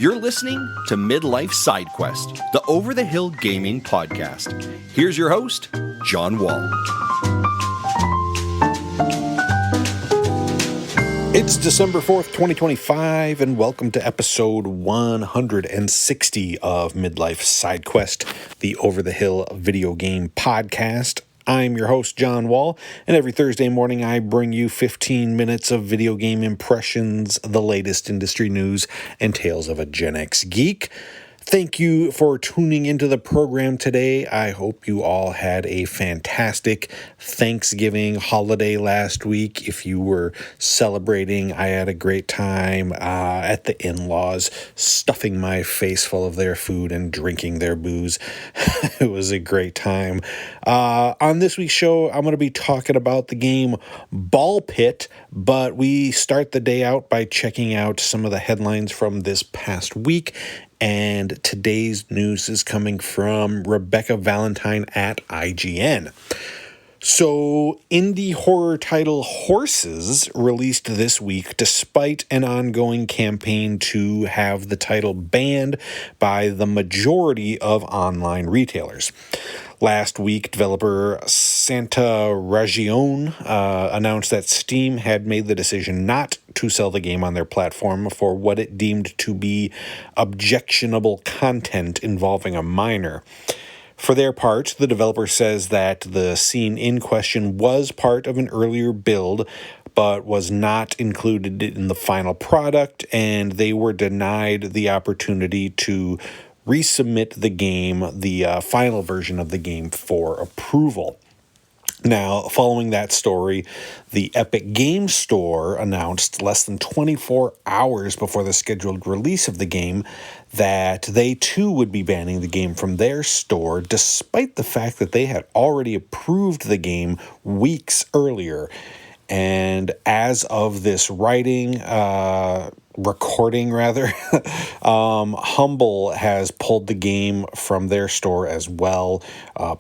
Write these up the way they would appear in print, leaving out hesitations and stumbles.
You're listening to Midlife Side Quest, the Over the Hill Gaming Podcast. Here's your host, John Wall. It's December 4th, 2025, and welcome to episode 160 of Midlife Side Quest, the Over the Hill video game podcast. I'm your host, John Wall, and every Thursday morning I bring you 15 minutes of video game impressions, the latest industry news, and tales of a Gen X geek. Thank you for tuning into the program today. I hope you all had a fantastic Thanksgiving holiday last week. If you were celebrating, I had a great time at the in-laws, stuffing my face full of their food and drinking their booze. It was a great time. On this week's show, I'm going to be talking about the game Ball Pit, but we start the day out by checking out some of the headlines from this past week. And today's news is coming from Rebecca Valentine at IGN. So, indie horror title Horses released this week despite an ongoing campaign to have the title banned by the majority of online retailers. Last week, developer Santa Ragione announced that Steam had made the decision not to sell the game on their platform for what it deemed to be objectionable content involving a minor. For their part, the developer says that the scene in question was part of an earlier build, but was not included in the final product, and they were denied the opportunity to resubmit the game, the final version of the game, for approval. Now, following that story, the Epic Games Store announced less than 24 hours before the scheduled release of the game that they too would be banning the game from their store, despite the fact that they had already approved the game weeks earlier. And as of this recording, Humble has pulled the game from their store as well,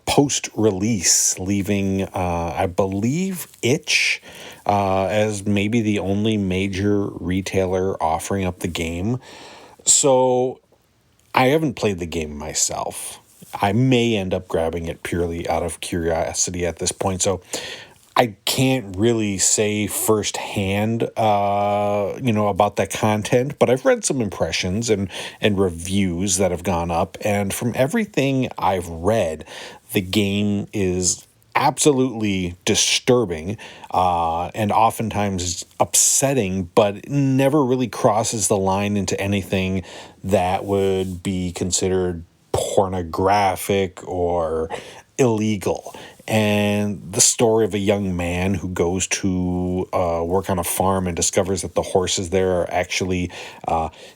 post-release, leaving, I believe, Itch as maybe the only major retailer offering up the game. So I haven't played the game myself. I may end up grabbing it purely out of curiosity at this point. So I can't really say firsthand, about that content, but I've read some impressions and reviews that have gone up. And from everything I've read, the game is absolutely disturbing and oftentimes upsetting, but never really crosses the line into anything that would be considered pornographic or illegal. And the story of a young man who goes to work on a farm and discovers that the horses there are actually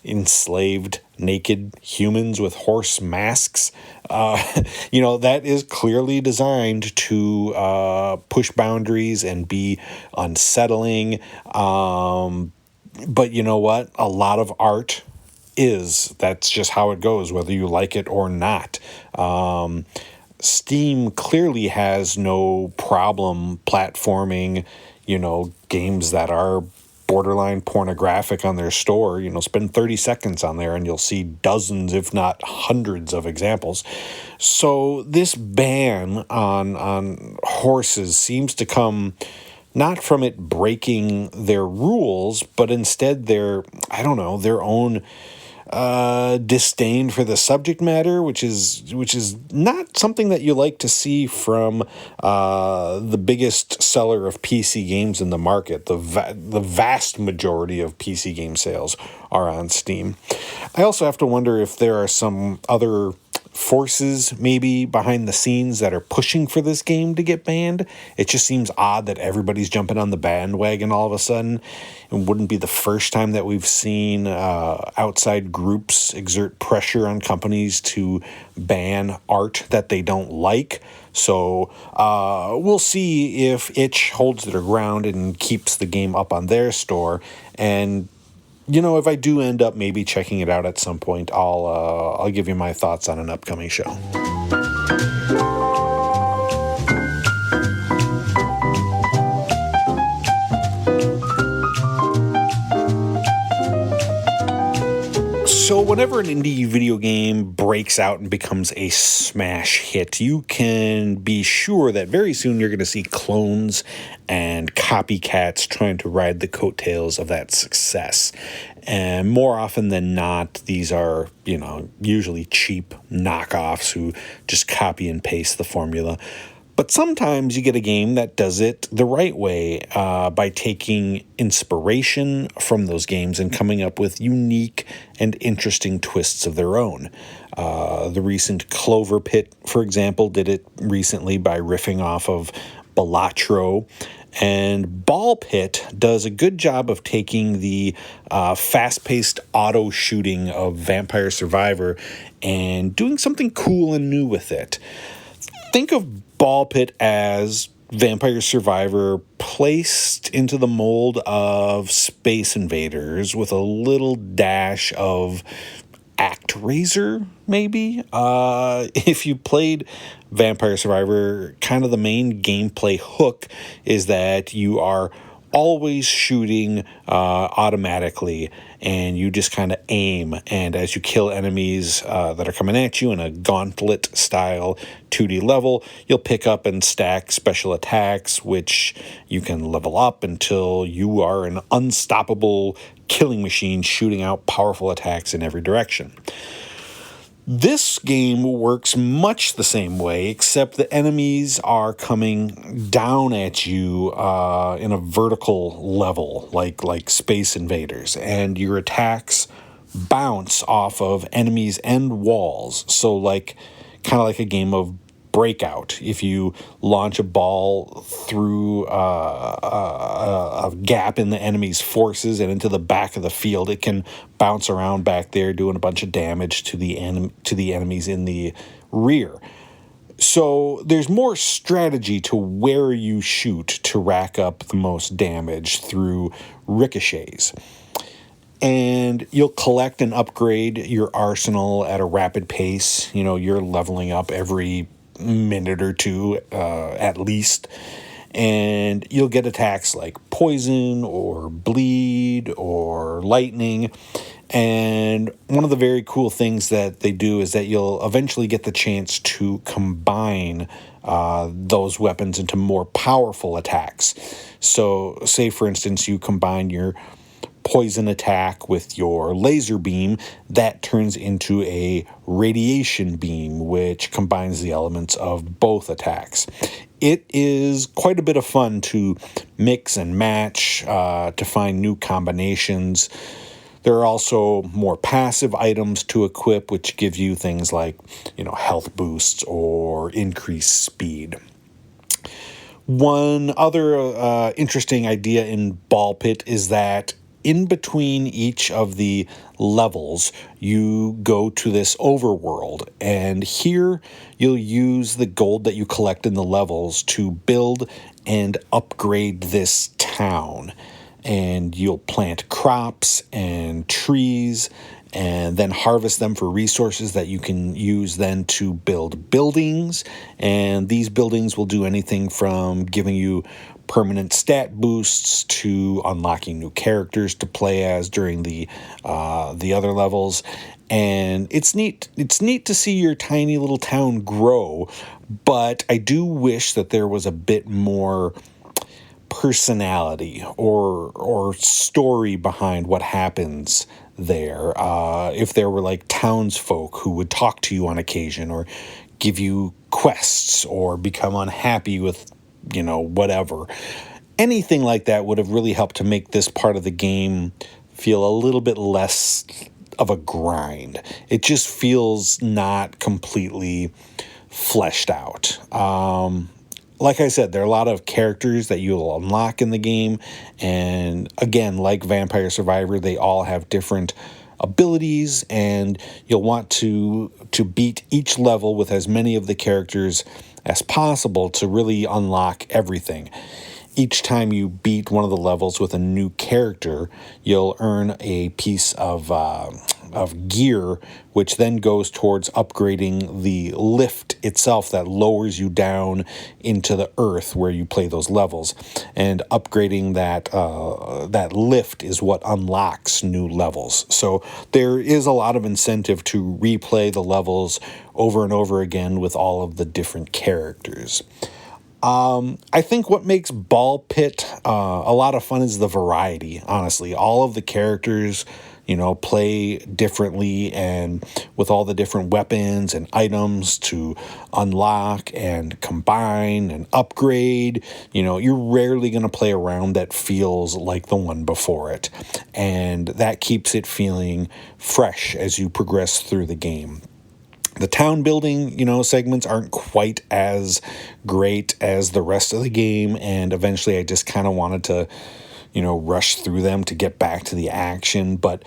enslaved, naked humans with horse masks. That is clearly designed to push boundaries and be unsettling. But you know what? A lot of art that's just how it goes, whether you like it or not. Steam clearly has no problem platforming, games that are borderline pornographic on their store. Spend 30 seconds on there and you'll see dozens, if not hundreds of examples. So this ban on Horses seems to come not from it breaking their rules, but instead their own disdain for the subject matter, which is not something that you like to see from the biggest seller of PC games in the market. The vast majority of PC game sales are on Steam. I also have to wonder if there are some other forces maybe behind the scenes that are pushing for this game to get banned. It just seems odd that everybody's jumping on the bandwagon all of a sudden. It wouldn't be the first time that we've seen outside groups exert pressure on companies to ban art that they don't like. So we'll see if Itch holds their ground and keeps the game up on their store. And if I do end up maybe checking it out at some point, I'll give you my thoughts on an upcoming show. So whenever an indie video game breaks out and becomes a smash hit, you can be sure that very soon you're going to see clones and copycats trying to ride the coattails of that success. And more often than not, these are, usually cheap knockoffs who just copy and paste the formula. But sometimes you get a game that does it the right way by taking inspiration from those games and coming up with unique and interesting twists of their own. The recent Clover Pit, for example, did it recently by riffing off of Balatro. And Ball Pit does a good job of taking the fast-paced auto shooting of Vampire Survivor and doing something cool and new with it. Think of Ball Pit as Vampire Survivor placed into the mold of Space Invaders with a little dash of ActRaiser, maybe? If you played Vampire Survivor, kind of the main gameplay hook is that you are always shooting automatically, and you just kind of aim, and as you kill enemies that are coming at you in a gauntlet style 2D level, you'll pick up and stack special attacks, which you can level up until you are an unstoppable killing machine shooting out powerful attacks in every direction. This game works much the same way, except the enemies are coming down at you in a vertical level, like Space Invaders, and your attacks bounce off of enemies and walls. So kind of like a game of Breakout. If you launch a ball through a gap in the enemy's forces and into the back of the field, it can bounce around back there doing a bunch of damage to the enemies in the rear. So there's more strategy to where you shoot to rack up the most damage through ricochets. And you'll collect and upgrade your arsenal at a rapid pace. You're leveling up every minute or two at least, and you'll get attacks like poison or bleed or lightning. And one of the very cool things that they do is that you'll eventually get the chance to combine those weapons into more powerful attacks. So say for instance you combine your poison attack with your laser beam, that turns into a radiation beam, which combines the elements of both attacks. It is quite a bit of fun to mix and match, to find new combinations. There are also more passive items to equip, which give you things like, health boosts or increased speed. One other interesting idea in Ball Pit is that in between each of the levels, you go to this overworld, and here you'll use the gold that you collect in the levels to build and upgrade this town. And you'll plant crops and trees and then harvest them for resources that you can use then to build buildings. And these buildings will do anything from giving you permanent stat boosts to unlocking new characters to play as during the other levels. And it's neat to see your tiny little town grow, but I do wish that there was a bit more personality or story behind what happens there. If there were like townsfolk who would talk to you on occasion or give you quests or become unhappy with whatever. Anything like that would have really helped to make this part of the game feel a little bit less of a grind. It just feels not completely fleshed out. Like I said, there are a lot of characters that you'll unlock in the game. And again, like Vampire Survivor, they all have different abilities, and you'll want to beat each level with as many of the characters as possible to really unlock everything. each time you beat one of the levels with a new character, you'll earn a piece of gear, which then goes towards upgrading the lift itself that lowers you down into the earth where you play those levels. And upgrading that lift is what unlocks new levels. So there is a lot of incentive to replay the levels over and over again with all of the different characters. I think what makes Ball Pit a lot of fun is the variety, honestly. All of the characters, play differently, and with all the different weapons and items to unlock and combine and upgrade, you're rarely going to play a round that feels like the one before it. And that keeps it feeling fresh as you progress through the game. The town building, segments aren't quite as great as the rest of the game, and eventually I just kind of wanted to, rush through them to get back to the action. But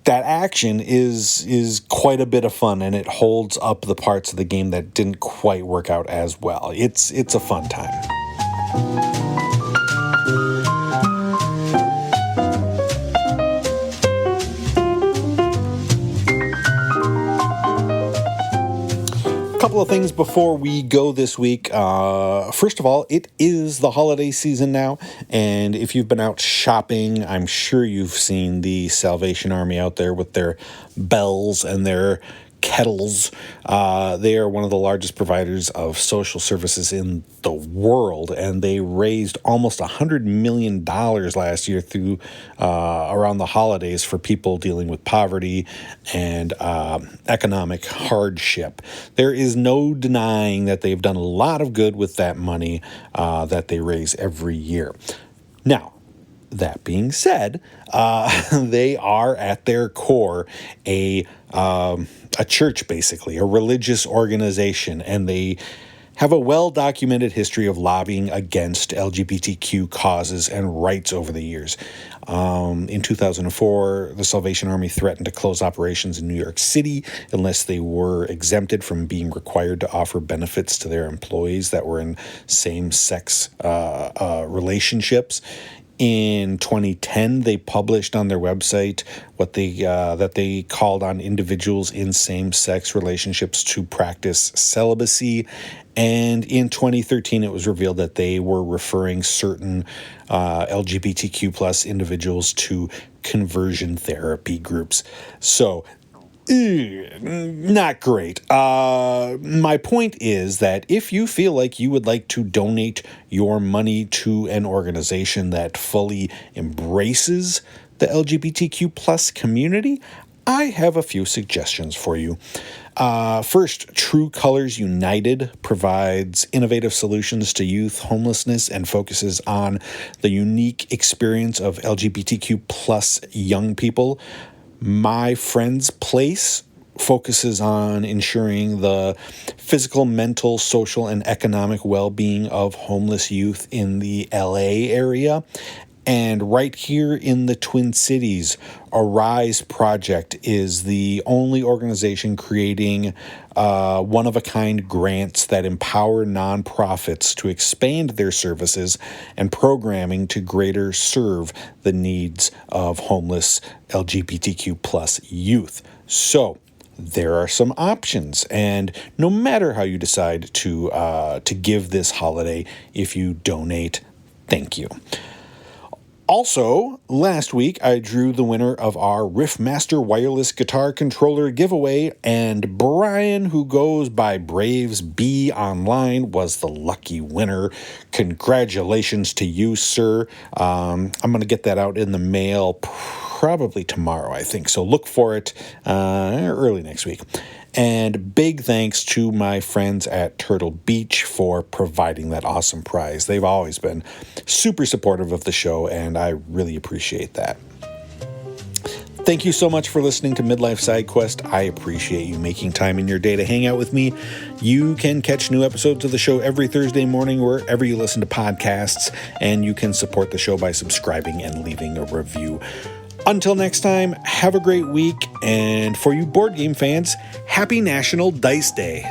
that action is quite a bit of fun, and it holds up the parts of the game that didn't quite work out as well. It's a fun time. Couple of things before we go this week. First of all, it is the holiday season now, and if you've been out shopping, I'm sure you've seen the Salvation Army out there with their bells and their kettles. They are one of the largest providers of social services in the world, and they raised almost $100 million last year through around the holidays for people dealing with poverty and economic hardship. There is no denying that they've done a lot of good with that money that they raise every year. Now, that being said, they are at their core a church, basically, a religious organization, and they have a well-documented history of lobbying against LGBTQ causes and rights over the years. In 2004, the Salvation Army threatened to close operations in New York City unless they were exempted from being required to offer benefits to their employees that were in same-sex relationships. In 2010, they published on their website what that they called on individuals in same-sex relationships to practice celibacy. And in 2013, it was revealed that they were referring certain LGBTQ plus individuals to conversion therapy groups. So, not great. My point is that if you feel like you would like to donate your money to an organization that fully embraces the LGBTQ plus community, I have a few suggestions for you. First, True Colors United provides innovative solutions to youth homelessness and focuses on the unique experience of LGBTQ plus young people. My Friend's Place focuses on ensuring the physical, mental, social, and economic well-being of homeless youth in the LA area. And right here in the Twin Cities, Arise Project is the only organization creating one-of-a-kind grants that empower nonprofits to expand their services and programming to greater serve the needs of homeless LGBTQ plus youth. So there are some options, and no matter how you decide to give this holiday, if you donate, thank you. Also, last week, I drew the winner of our Riffmaster wireless guitar controller giveaway, and Brian, who goes by Braves B online, was the lucky winner. Congratulations to you, sir. I'm going to get that out in the mail probably tomorrow, I think. So look for it early next week. And big thanks to my friends at Turtle Beach for providing that awesome prize. They've always been super supportive of the show, and I really appreciate that. Thank you so much for listening to Midlife Side Quest. I appreciate you making time in your day to hang out with me. You can catch new episodes of the show every Thursday morning wherever you listen to podcasts, and you can support the show by subscribing and leaving a review. Until next time, have a great week, and for you board game fans, happy National Dice Day.